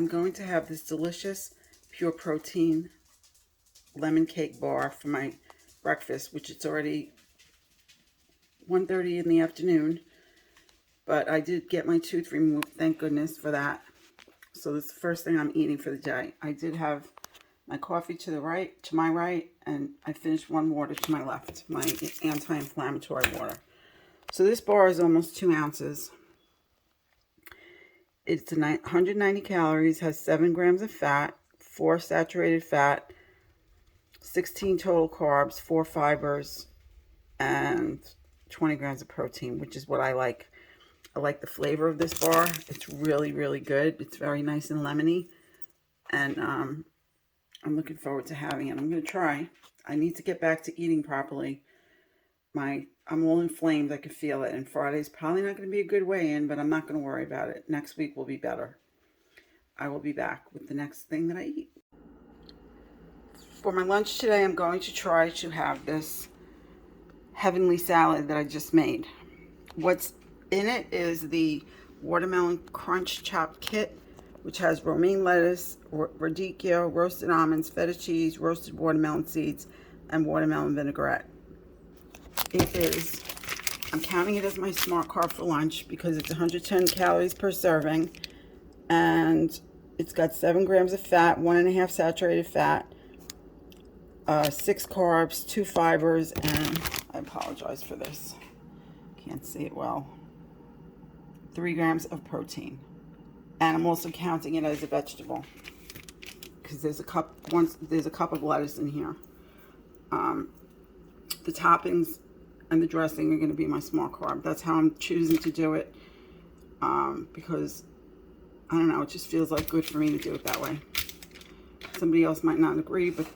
I'm going to have this delicious pure protein lemon cake bar for my breakfast, which it's already 1:30 in the afternoon, but I did get my tooth removed, thank goodness for that. So this is the first thing I'm eating for the day. I did have my coffee to my right, and I finished one water to my left, my anti-inflammatory water. So this bar is almost 2 ounces. It's 190 calories, has 7 grams of fat, 4 saturated fat, 16 total carbs, 4 fibers, and 20 grams of protein, which is what I like. I like the flavor of this bar. It's really, really good. It's very nice and lemony. And I'm looking forward to having it. I'm going to try. I need to get back to eating properly. I'm all inflamed. I can feel it. And Friday's probably not going to be a good weigh-in, but I'm not going to worry about it. Next week will be better. I will be back with the next thing that I eat. For my lunch today, I'm going to try to have this heavenly salad that I just made. What's in it is the watermelon crunch chopped kit, which has romaine lettuce, radicchio, roasted almonds, feta cheese, roasted watermelon seeds, and watermelon vinaigrette. I'm counting it as my smart carb for lunch because it's 110 calories per serving, and it's got 7 grams of fat, 1.5 saturated fat, 6 carbs, 2 fibers, and I apologize for this, can't see it well, 3 grams of protein. And I'm also counting it as a vegetable because there's a cup of lettuce in here. The toppings and the dressing are going to be my small carb. That's how I'm choosing to do it, because I don't know, it just feels like good for me to do it that way. Somebody else might not agree, but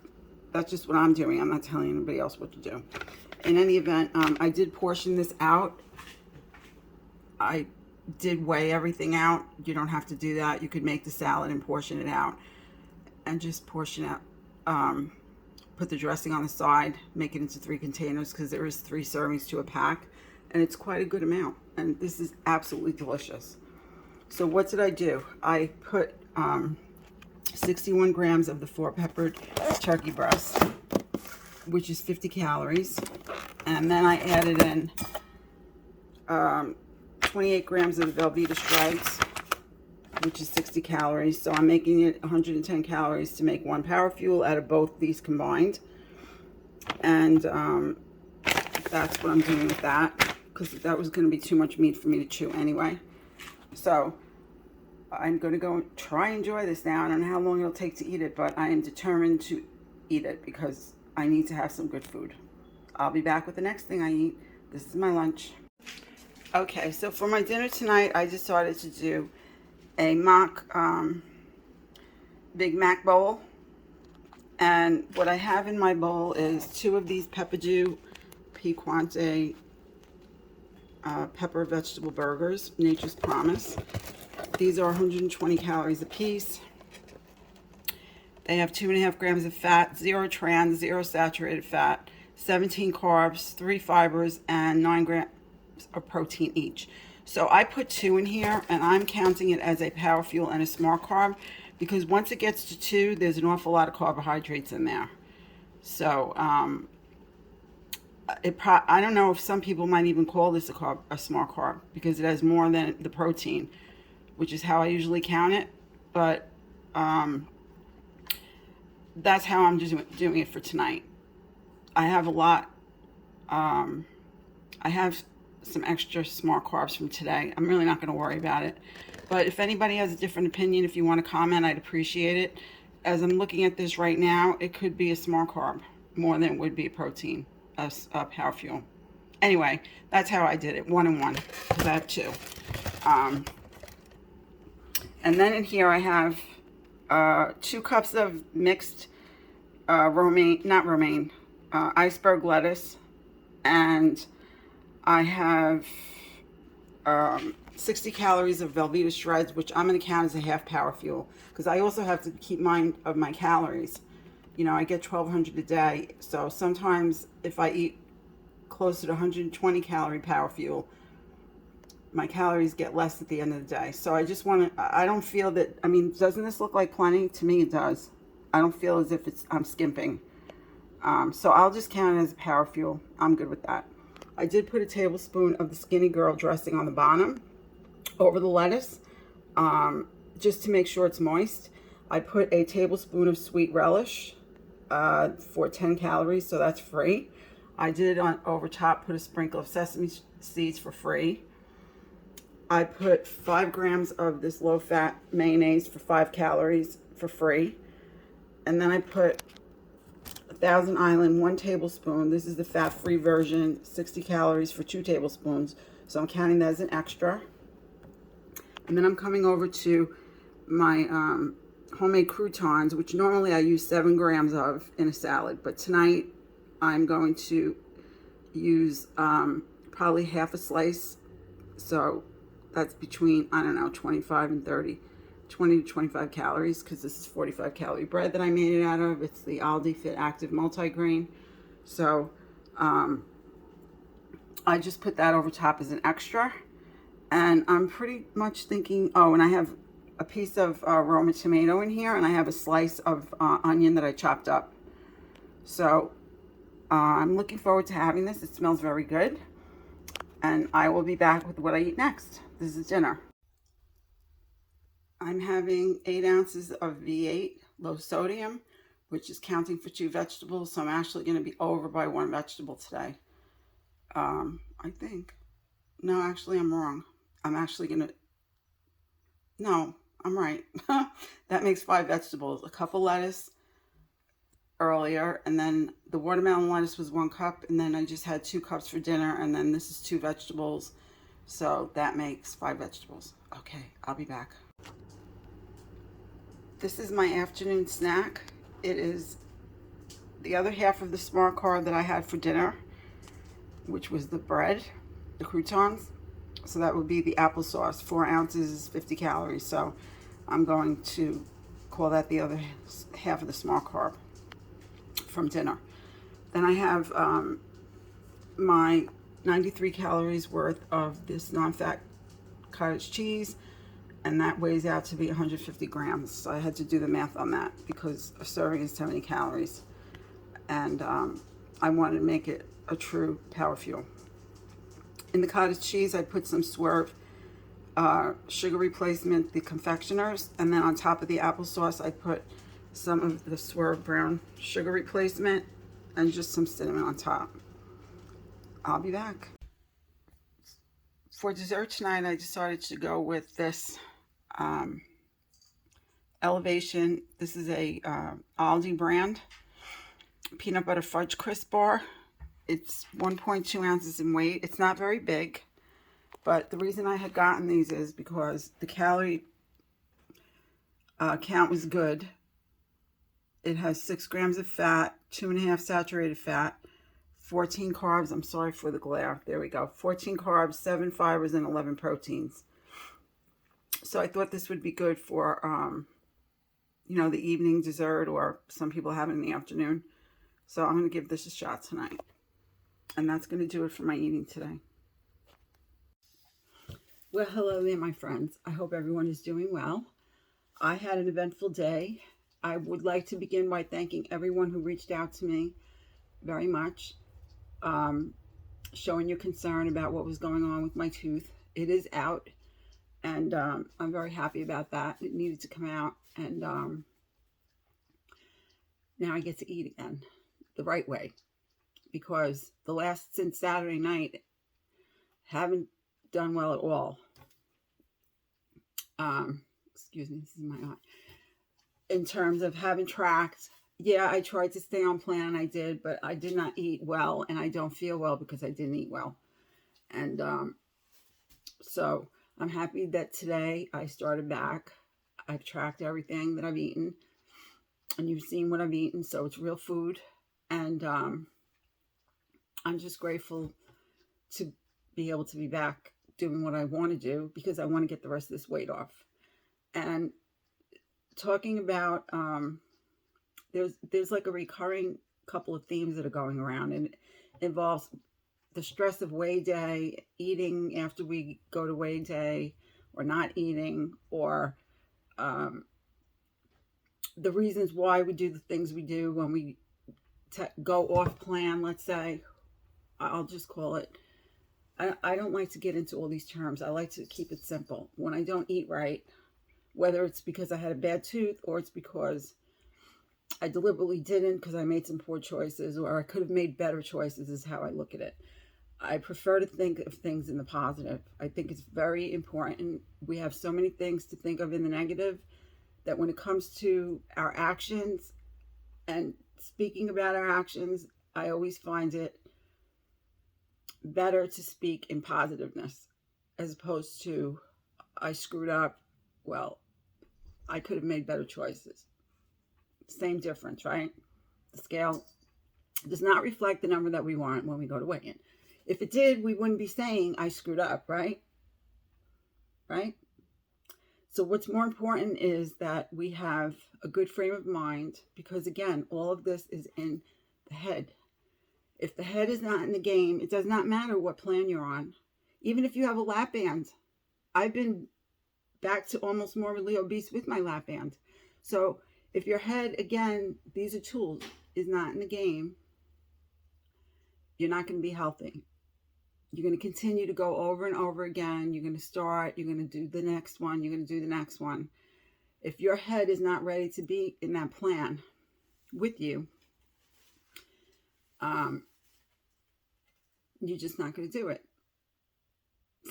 that's just what I'm doing. I'm not telling anybody else what to do. In any event, I did portion this out. I did weigh everything out. You don't have to do that. You could make the salad and portion it out, and just portion out. Put the dressing on the side, make it into 3 containers because there is 3 servings to a pack, and it's quite a good amount. And this is absolutely delicious. So what did I do? I put 61 grams of the 4-peppered turkey breast, which is 50 calories, and then I added in 28 grams of the Velveeta Stripes, which is 60 calories. So I'm making it 110 calories to make 1 Power Fuel out of both these combined. And that's what I'm doing with that, because that was going to be too much meat for me to chew anyway. So I'm going to go try and enjoy this now. I don't know how long it'll take to eat it, but I am determined to eat it because I need to have some good food. I'll be back with the next thing I eat. This is my lunch. Okay, so for my dinner tonight, I decided to do a mock Big Mac bowl. And what I have in my bowl is 2 of these Peppadew Piquante pepper vegetable burgers, Nature's Promise. These are 120 calories a piece. They have 2.5 grams of fat, 0 trans, 0 saturated fat, 17 carbs, 3 fibers, and 9 grams of protein each. So I put 2 in here, and I'm counting it as a Power Fuel and a Smart Carb, because once it gets to 2, there's an awful lot of carbohydrates in there. So I don't know if some people might even call this a Smart Carb, because it has more than the protein, which is how I usually count it. But that's how I'm just doing it for tonight. I have a lot. I have some extra smart carbs from today. I'm really not going to worry about it. But if anybody has a different opinion, if you want to comment, I'd appreciate it. As I'm looking at this right now, it could be a smart carb more than it would be a protein, a Power Fuel. Anyway, that's how I did it, 1 and 1, because I have 2. And then in here I have 2 cups of mixed iceberg lettuce, and I have 60 calories of Velveeta Shreds, which I'm going to count as a half Power Fuel, because I also have to keep mind of my calories. You know, I get 1,200 a day, so sometimes if I eat closer to 120 calorie Power Fuel, my calories get less at the end of the day. So I just want to, I don't feel that, I mean, doesn't this look like plenty? To me, it does. I don't feel as if I'm skimping. So I'll just count it as a power fuel. I'm good with that. I did put a tablespoon of the Skinny Girl dressing on the bottom over the lettuce, just to make sure it's moist. I put a tablespoon of sweet relish for 10 calories, so that's free. I did on over top put a sprinkle of sesame seeds for free. I put 5 grams of this low-fat mayonnaise for 5 calories for free. And then I put Thousand Island 1 tablespoon. This is the fat-free version, 60 calories for 2 tablespoons. So I'm counting that as an extra. And then I'm coming over to my homemade croutons, which normally I use 7 grams of in a salad. But tonight I'm going to use probably half a slice. So that's between, I don't know, 25 and 30. 20 to 25 calories, because this is 45 calorie bread that I made it out of. It's the Aldi Fit Active multigrain. So I just put that over top as an extra. And I'm pretty much thinking, oh, and I have a piece of Roma tomato in here, and I have a slice of onion that I chopped up. So I'm looking forward to having this. It smells very good. And I will be back with what I eat next. This is dinner. I'm having 8 ounces of V8 low sodium, which is counting for 2 vegetables. So I'm actually going to be over by 1 vegetable today. I think. No, actually, I'm wrong. I'm actually going to. No, I'm right. That makes 5 vegetables. A cup of lettuce earlier, and then the watermelon lettuce was 1 cup, and then I just had 2 cups for dinner, and then this is 2 vegetables. So that makes 5 vegetables. Okay, I'll be back. This is my afternoon snack. It is the other half of the smart card that I had for dinner, which was the bread, the croutons. So that would be the applesauce. 4 ounces is 50 calories. So I'm going to call that the other half of the smart carb from dinner. Then I have my 93 calories worth of this non-fat cottage cheese, and that weighs out to be 150 grams. So I had to do the math on that because a serving is 70 calories. And I wanted to make it a true power fuel. In the cottage cheese, I put some Swerve sugar replacement, the confectioners, and then on top of the applesauce, I put some of the Swerve brown sugar replacement and just some cinnamon on top. I'll be back. For dessert tonight, I decided to go with this Elevation. This is a Aldi brand peanut butter fudge crisp bar. It's 1.2 ounces in weight. It's not very big, but the reason I had gotten these is because the calorie count was good. It has 6 grams of fat, 2.5 saturated fat, 14 carbs. I'm sorry for the glare. There we go. 14 carbs, 7 fibers, and 11 proteins. So I thought this would be good for, the evening dessert, or some people have it in the afternoon. So I'm going to give this a shot tonight. And that's going to do it for my eating today. Well, hello there, my friends. I hope everyone is doing well. I had an eventful day. I would like to begin by thanking everyone who reached out to me very much, showing your concern about what was going on with my tooth. It is out, and I'm very happy about that. It needed to come out, and now I get to eat again the right way, because since Saturday night, haven't done well at all. Excuse me, this is my eye. In terms of having tracked, yeah, I tried to stay on plan, I did, but I did not eat well, and I don't feel well because I didn't eat well. And so I'm happy that today I started back. I've tracked everything that I've eaten, and you've seen what I've eaten, so it's real food. And I'm just grateful to be able to be back doing what I want to do, because I want to get the rest of this weight off. And talking about, there's like a recurring couple of themes that are going around, and it involves the stress of weigh day, eating after we go to weigh day, or not eating, or the reasons why we do the things we do when we go off plan, let's say. I'll just call it. I don't like to get into all these terms. I like to keep it simple. When I don't eat right, whether it's because I had a bad tooth or it's because I deliberately didn't because I made some poor choices, or I could have made better choices, is how I look at it. I prefer to think of things in the positive. I think it's very important. We have so many things to think of in the negative that when it comes to our actions and speaking about our actions, I always find it better to speak in positiveness as opposed to, I screwed up. Well, I could have made better choices. Same difference, right? The scale does not reflect the number that we want when we go to weigh in. If it did, we wouldn't be saying I screwed up, right? Right? So what's more important is that we have a good frame of mind, because again, all of this is in the head. If the head is not in the game, it does not matter what plan you're on. Even if you have a lap band. I've been back to almost morbidly obese with my lap band. So if your head, again, these are tools, is not in the game, you're not going to be healthy. You're going to continue to go over and over again. You're going to start, you're going to do the next one, you're going to do the next one. If your head is not ready to be in that plan with you, you're just not going to do it.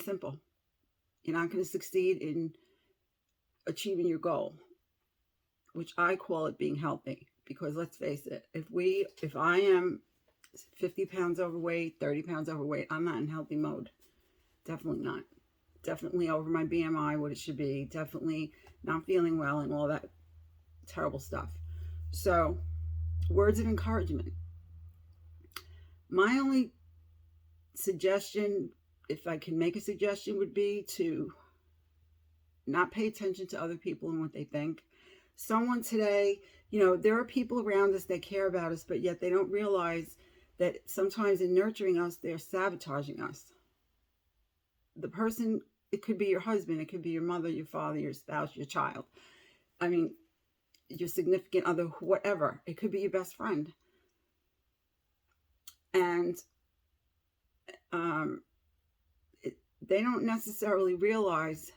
Simple. You're not going to succeed in achieving your goal, which I call it being healthy. Because let's face it, if I am 50 pounds overweight, 30 pounds overweight, I'm not in healthy mode. Definitely not. Definitely over my BMI, what it should be. Definitely not feeling well and all that terrible stuff. So, words of encouragement. My only suggestion, if I can make a suggestion, would be to not pay attention to other people and what they think. Someone today, there are people around us that care about us, but yet they don't realize that sometimes in nurturing us, they're sabotaging us. The person, it could be your husband, it could be your mother, your father, your spouse, your child. I mean, your significant other, whatever. It could be your best friend. And they don't necessarily realize,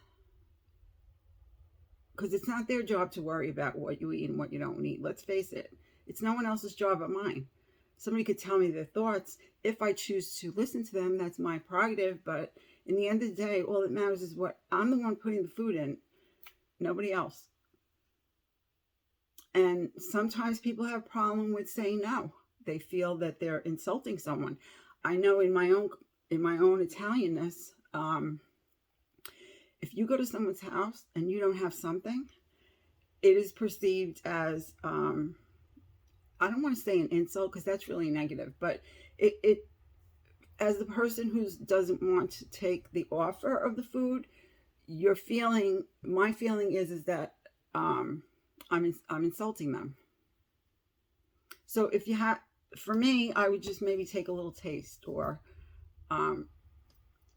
because it's not their job to worry about what you eat and what you don't eat. Let's face it. It's no one else's job but mine. Somebody could tell me their thoughts. If I choose to listen to them, that's my prerogative. But in the end of the day, all that matters is what I'm the one putting the food in, nobody else. And sometimes people have a problem with saying no. They feel that they're insulting someone. I know in my own Italianness, if you go to someone's house and you don't have something, it is perceived as, I don't want to say an insult because that's really negative, but it as the person who doesn't want to take the offer of the food, my feeling is that I'm insulting them. So if you have, for me, I would just maybe take a little taste, or,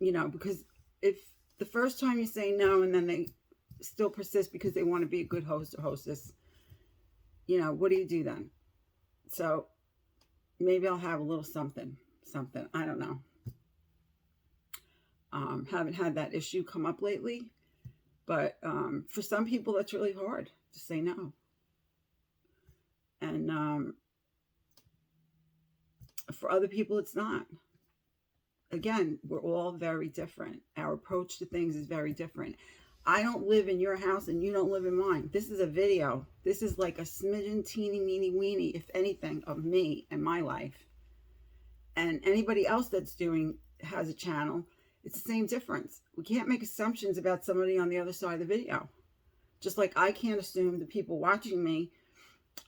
because if the first time you say no and then they still persist because they want to be a good host or hostess, what do you do then? So maybe I'll have a little something. I don't know. Haven't had that issue come up lately, but for some people that's really hard to say no. And for other people it's not. Again, we're all very different. Our approach to things is very different. I don't live in your house and you don't live in mine. This is a video. This is like a smidgen, teeny, meeny, weeny, if anything, of me and my life. And anybody else that's has a channel, it's the same difference. We can't make assumptions about somebody on the other side of the video. Just like I can't assume the people watching me,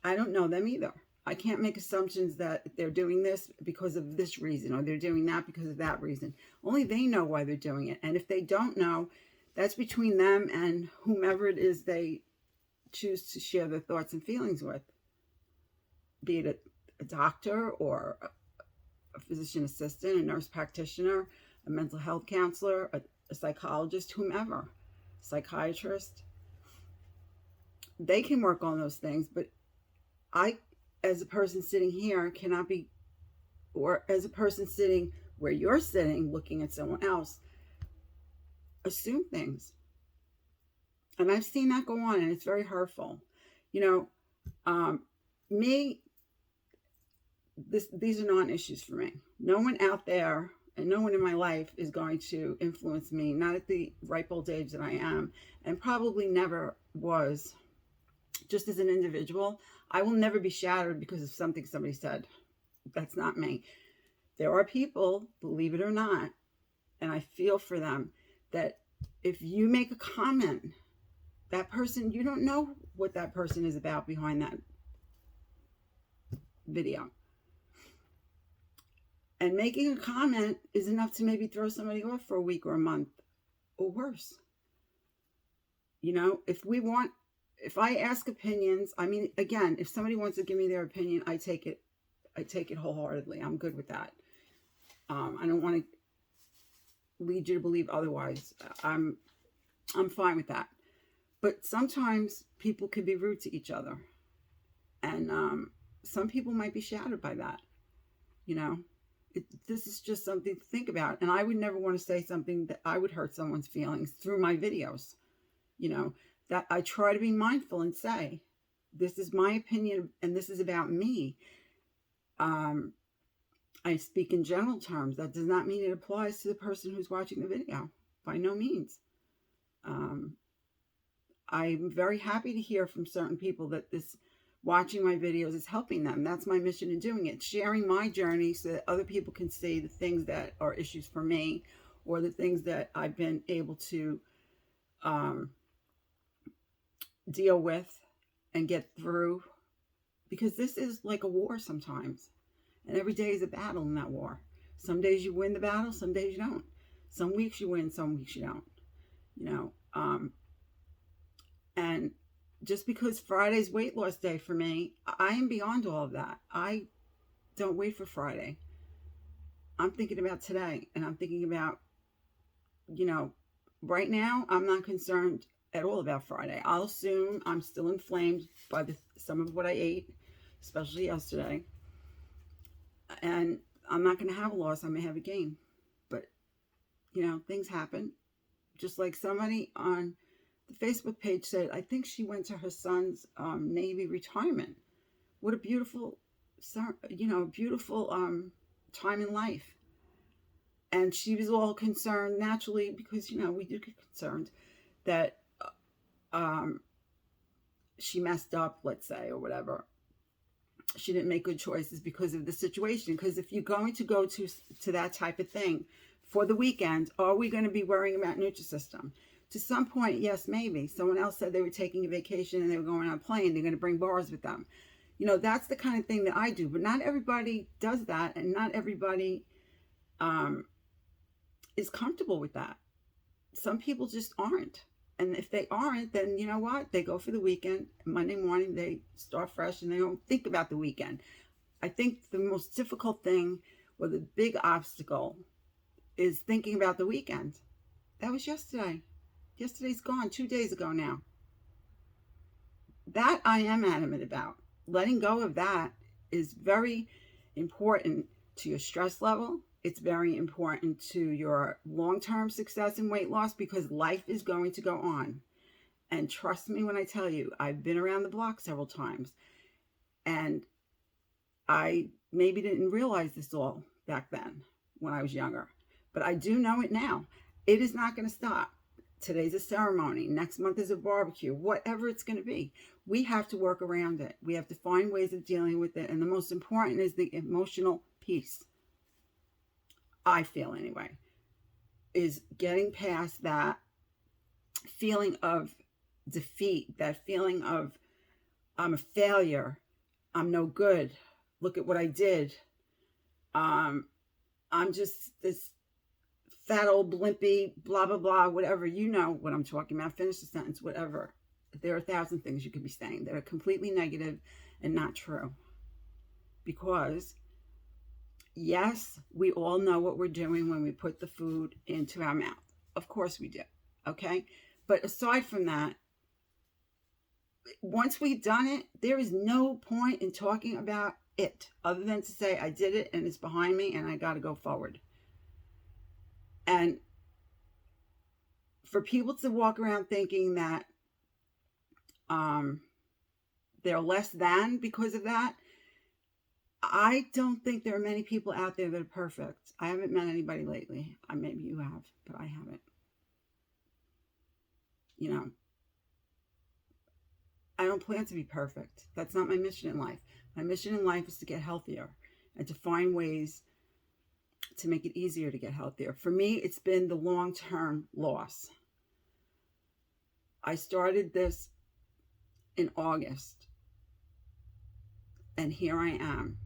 I don't know them either. I can't make assumptions that they're doing this because of this reason, or they're doing that because of that reason. Only they know why they're doing it. And if they don't know, that's between them and whomever it is they choose to share their thoughts and feelings with. Be it a doctor or a physician assistant, a nurse practitioner, a mental health counselor, a psychologist, whomever, psychiatrist. They can work on those things, but I, as a person sitting here, cannot be, or as a person sitting where you're sitting looking at someone else, assume things. And I've seen that go on, and it's very hurtful. You know, me, these are non-issues for me. No one out there and no one in my life is going to influence me, not at the ripe old age that I am, and probably never was. Just as an individual, I will never be shattered because of something somebody said. That's not me. There are people, believe it or not, and I feel for them, that if you make a comment, that person, you don't know what that person is about behind that video. And making a comment is enough to maybe throw somebody off for a week or a month or worse. You know, if I ask opinions, I mean, again, if somebody wants to give me their opinion, I take it wholeheartedly. I'm good with that. I don't want to lead you to believe otherwise. I'm fine with that. But sometimes people can be rude to each other. And some people might be shattered by that. You know, this is just something to think about. And I would never want to say something that I would hurt someone's feelings through my videos. You know, that I try to be mindful and say, this is my opinion and this is about me. I speak in general terms. That does not mean it applies to the person who's watching the video. By no means. I'm very happy to hear from certain people that this watching my videos is helping them. That's my mission in doing it. Sharing my journey so that other people can see the things that are issues for me or the things that I've been able to deal with and get through. Because this is like a war sometimes. And every day is a battle in that war. Some days you win the battle, some days you don't. Some weeks you win, some weeks you don't. You know, and just because Friday's weight loss day for me, I am beyond all of that. I don't wait for Friday. I'm thinking about today, and I'm thinking about, you know, right now, I'm not concerned at all about Friday. I'll assume I'm still inflamed by some of what I ate, especially yesterday. And I'm not going to have a loss. I may have a gain. But, you know, things happen. Just like somebody on the Facebook page said, I think she went to her son's Navy retirement. What a beautiful, you know, beautiful time in life. And she was all concerned naturally because, you know, we do get concerned that she messed up, let's say, or whatever. She didn't make good choices because of the situation. Because if you're going to go to that type of thing for the weekend, are we going to be worrying about Nutrisystem? To some point, yes, maybe. Someone else said they were taking a vacation and they were going on a plane. They're going to bring bars with them. You know, that's the kind of thing that I do. But not everybody does that. And not everybody is comfortable with that. Some people just aren't. And if they aren't, then you know what? They go for the weekend. Monday morning, they start fresh and they don't think about the weekend. I think the most difficult thing or the big obstacle is thinking about the weekend. That was yesterday. Yesterday's gone, 2 days ago now. That I am adamant about. Letting go of that is very important to your stress level. It's very important to your long-term success in weight loss because life is going to go on. And trust me when I tell you, I've been around the block several times. And I maybe didn't realize this all back then when I was younger. But I do know it now. It is not going to stop. Today's a ceremony. Next month is a barbecue. Whatever it's going to be. We have to work around it. We have to find ways of dealing with it. And the most important is the emotional piece. I feel anyway, is getting past that feeling of defeat, that feeling of I'm a failure, I'm no good, look at what I did, I'm just this fat old blimpy, blah, blah, blah, whatever, you know what I'm talking about, finish the sentence, whatever. There are 1,000 things you could be saying that are completely negative and not true. Because Yes, we all know what we're doing when we put the food into our mouth. Of course we do. Okay. But aside from that, once we've done it, there is no point in talking about it other than to say, I did it and it's behind me and I got to go forward. And for people to walk around thinking that they're less than because of that, I don't think there are many people out there that are perfect. I haven't met anybody lately. Maybe you have, but I haven't. You know, I don't plan to be perfect. That's not my mission in life. My mission in life is to get healthier and to find ways to make it easier to get healthier. For me, it's been the long-term loss. I started this in August, and here I am.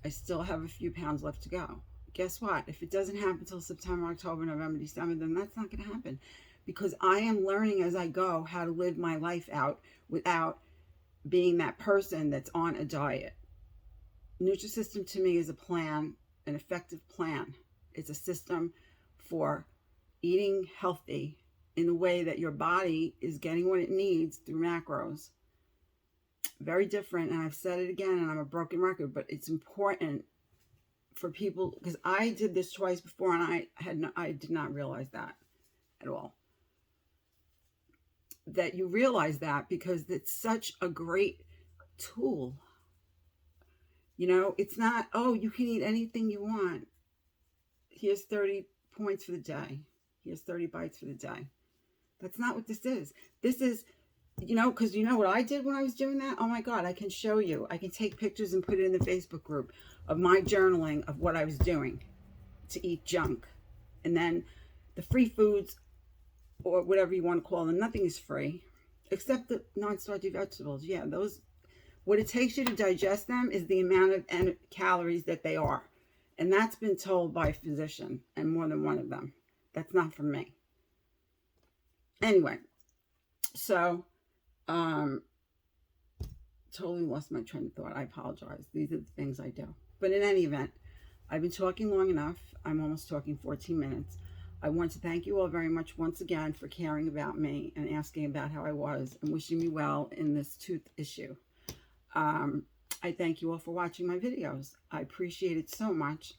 I still have a few pounds left to go. Guess what? If it doesn't happen until September, October, November, December, then that's not going to happen, because I am learning as I go how to live my life out without being that person that's on a diet. Nutrisystem to me is a plan, an effective plan. It's a system for eating healthy in the way that your body is getting what it needs through macros. Very different, and I've said it again, and I'm a broken record, but it's important for people, because I did this twice before, and I did not realize that at all. That you realize that, because it's such a great tool. You know, it's not, oh, you can eat anything you want. Here's 30 points for the day. Here's 30 bites for the day. That's not what this is. This is, you know, because you know what I did when I was doing that? Oh my God, I can show you. I can take pictures and put it in the Facebook group of my journaling of what I was doing to eat junk. And then the free foods, or whatever you want to call them, nothing is free except the non-starchy vegetables. Yeah, those, what it takes you to digest them is the amount of calories that they are. And that's been told by a physician, and more than one of them. That's not from me. Anyway, so totally lost my train of thought. I apologize. These are the things I do. But in any event, I've been talking long enough. I'm almost talking 14 minutes. I want to thank you all very much once again for caring about me and asking about how I was and wishing me well in this tooth issue. I thank you all for watching my videos. I appreciate it so much.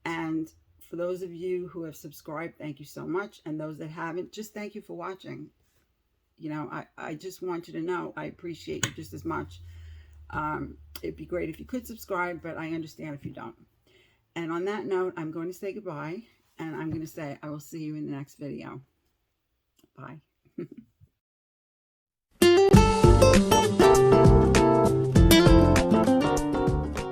And for those of you who have subscribed, thank you so much. And those that haven't, just thank you for watching. You know, I just want you to know I appreciate you just as much. It'd be great if you could subscribe, but I understand if you don't. And on that note, I'm going to say goodbye. And I'm going to say I will see you in the next video. Bye.